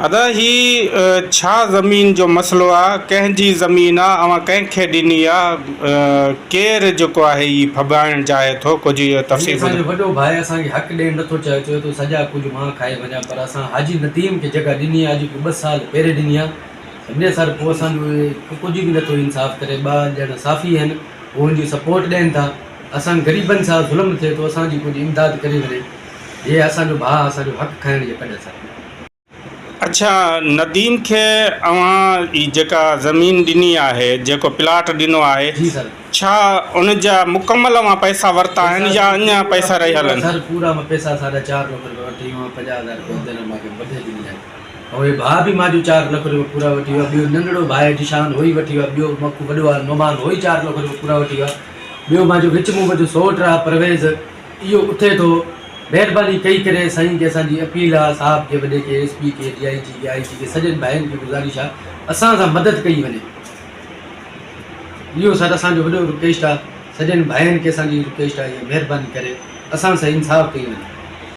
अदा ही छा ज़मीन जो मसलो आहे, कंहिंजी ज़मीन आहे, अवां कंहिंखे ॾिनी आहे, केरु जेको आहे ही फॿाइण चाहे थो, कुझु इहो तफ़सील असांजो वॾो भाउ असांखे हक़ ॾियणु नथो चाहे, चए थो सॼा कुझु मां खाए वञा, पर असां हाजी नदीम खे जॻह ॾिनी आहे, अॼु 2 साल पहिरें ॾिनी आहे। सभिनी साल पोइ असांजो कुझु बि नथो इंसाफ़ करे। 2 ॼणा साफ़ी आहिनि, उहो हुनजी सपोर्ट ॾियनि था। असां ग़रीबनि सां ज़ुल्म थिए थो, असांजी कुझु इमदाद करे वञे, हे असांजो भाउ असांजो हक़ खाइण जे कॾहिं सां। अच्छा, नदीम खे अवां ही जेका ज़मीन ॾिनी आहे, जेको प्लाट ॾिनो आहे, जी सर, छा उन जा मुकमल अवां पैसा वरिता आहिनि या अञा पैसा रही हलनि? सर पूरा पैसा 4.5 लाख रुपया वठी 50,000 रुपया मूंखे ॿधे ॾिनी आहे। ऐं हे भाउ बि मुंहिंजो 4 लाख रुपया पूरा वठी वियो आहे। ॿियो नंढड़ो भाउ जिशान हो ई वठी वियो आहे। ॿियो मकू वॾो आहे नोमान, हो ई 4 लाख रुपया पूरा वठी वियो आहे। ॿियो मुंहिंजो विच मुंह जो सौटु आहे परवेज़, इहो उथे थो। महिरबानी कई करे साईं खे असांजी अपील आहे, साहब खे, वॾे खे, SP खे, DIG खे, IG खे, सॼनि भाइनि खे गुज़ारिश आहे असां सां मदद कई वञे। इहो सर असांजो वॾो रिक्वेस्ट आहे, सॼनि भाइनि खे असांजी रिक्वेस्ट आहे, महिरबानी करे असां सां इंसाफ़ कई वञे।